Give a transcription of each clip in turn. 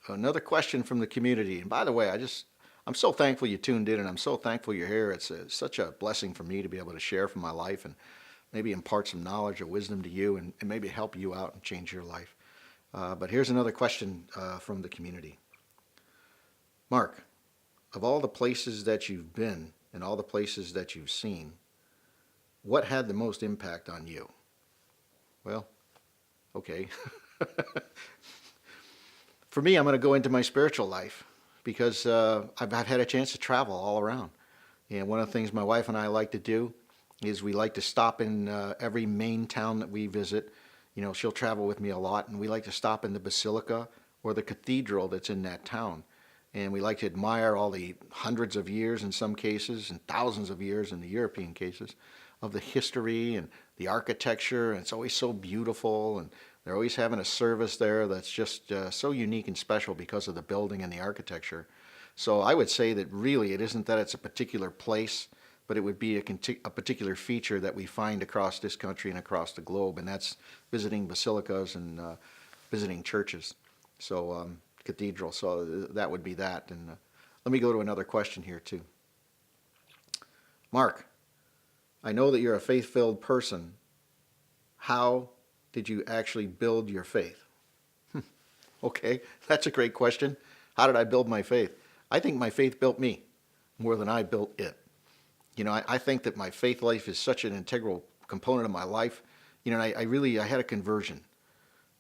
another question from the community. And by the way, I'm so thankful you tuned in, and I'm so thankful you're here. It's such a blessing for me to be able to share from my life and maybe impart some knowledge or wisdom to you, and maybe help you out and change your life. But here's another question from the community. Mark, of all the places that you've been and all the places that you've seen, what had the most impact on you? Well, okay. For me, I'm going to go into my spiritual life because I've had a chance to travel all around. And one of the things my wife and I like to do is we like to stop in every main town that we visit. You know, she'll travel with me a lot, and we like to stop in the basilica or the cathedral that's in that town. And we like to admire all the hundreds of years in some cases and thousands of years in the European cases of the history and the architecture. And it's always so beautiful, and they're always having a service there that's just so unique and special because of the building and the architecture. So I would say that really it isn't that it's a particular place, but it would be a particular feature that we find across this country and across the globe, and that's visiting basilicas and visiting churches. So cathedral. So that would be that. And let me go to another question here too. Mark, I know that you're a faith-filled person. How did you actually build your faith? Okay, that's a great question. How did I build my faith? I think my faith built me more than I built it. You know, I think that my faith life is such an integral component of my life. You know, I had a conversion.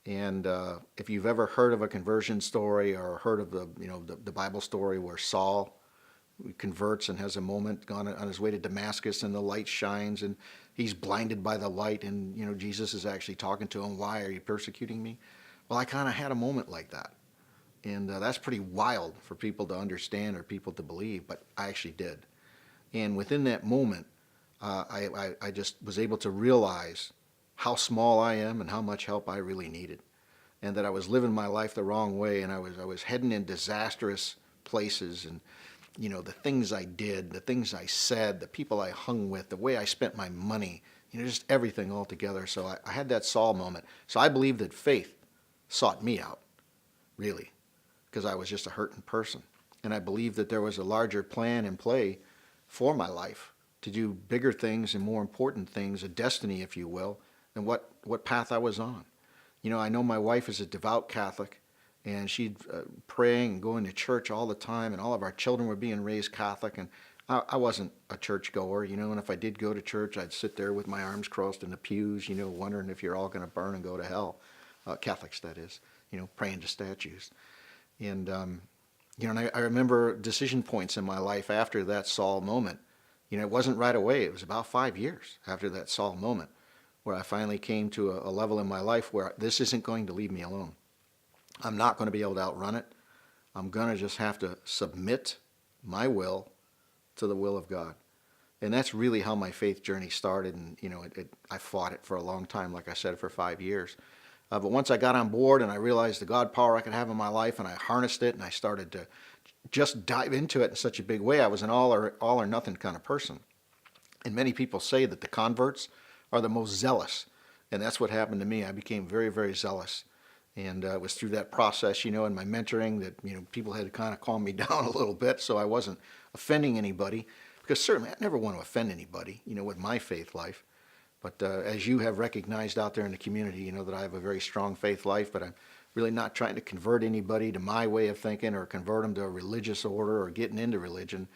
And if you've ever heard of a conversion story or heard of the Bible story where Saul converts and has a moment gone on his way to Damascus, and the light shines and he's blinded by the light, and Jesus is actually talking to him, why are you persecuting me? Well, I kind of had a moment like that. And that's pretty wild for people to understand or people to believe, but I actually did. And within that moment, I just was able to realize how small I am and how much help I really needed, and that I was living my life the wrong way, and I was heading in disastrous places, and the things I did, the things I said, the people I hung with, the way I spent my money, just everything all together. So I had that Saul moment. So I believe that faith sought me out, really, because I was just a hurting person, and I believe that there was a larger plan in play for my life to do bigger things and more important things, a destiny, if you will, than what path I was on. I know my wife is a devout Catholic, and she'd praying and going to church all the time, and all of our children were being raised Catholic, and I wasn't a church goer, and if I did go to church, I'd sit there with my arms crossed in the pews, wondering if you're all going to burn and go to hell. Catholics, that is, praying to statues. And, and I remember decision points in my life after that Saul moment. It wasn't right away. It was about 5 years after that Saul moment where I finally came to a level in my life where this isn't going to leave me alone. I'm not going to be able to outrun it. I'm going to just have to submit my will to the will of God. And that's really how my faith journey started. And, I fought it for a long time, like I said, for 5 years. But once I got on board and I realized the God power I could have in my life, and I harnessed it, and I started to just dive into it in such a big way, I was an all or nothing kind of person. And many people say that the converts are the most zealous. And that's what happened to me. I became very, very zealous. And it was through that process, in my mentoring that, people had to kind of calm me down a little bit so I wasn't offending anybody. Because certainly I never want to offend anybody, with my faith life. But as you have recognized out there in the community, that I have a very strong faith life, but I'm really not trying to convert anybody to my way of thinking or convert them to a religious order or getting into religion.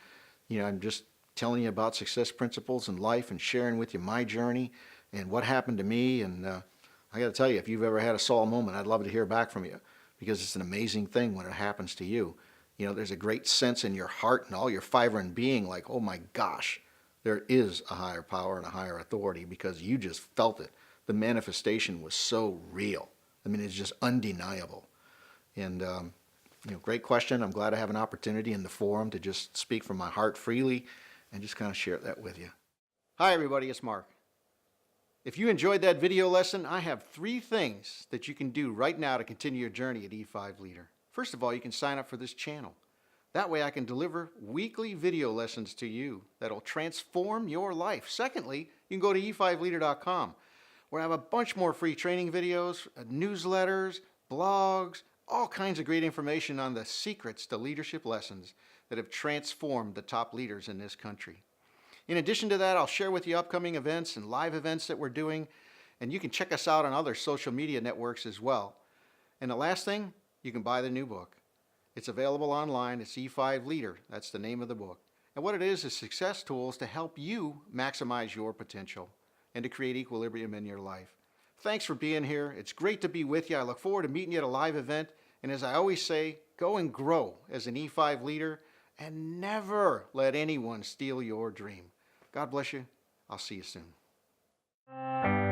I'm just telling you about success principles in life and sharing with you my journey and what happened to me. And I got to tell you, if you've ever had a Saul moment, I'd love to hear back from you, because it's an amazing thing when it happens to you. There's a great sense in your heart and all your fiber and being like, oh my gosh, there is a higher power and a higher authority, because you just felt it. The manifestation was so real. I mean, it's just undeniable. And, great question. I'm glad I have an opportunity in the forum to just speak from my heart freely and just kind of share that with you. Hi, everybody. It's Mark. If you enjoyed that video lesson, I have 3 things that you can do right now to continue your journey at E5 Leader. First of all, you can sign up for this channel. That way I can deliver weekly video lessons to you that'll transform your life. Secondly, you can go to e5leader.com, where I have a bunch more free training videos, newsletters, blogs, all kinds of great information on the secrets to leadership lessons that have transformed the top leaders in this country. In addition to that, I'll share with you upcoming events and live events that we're doing, and you can check us out on other social media networks as well. And the last thing, you can buy the new book. It's available online. It's E5 Leader. That's the name of the book. And what it is success tools to help you maximize your potential and to create equilibrium in your life. Thanks for being here. It's great to be with you. I look forward to meeting you at a live event. And as I always say, go and grow as an E5 leader and never let anyone steal your dream. God bless you. I'll see you soon.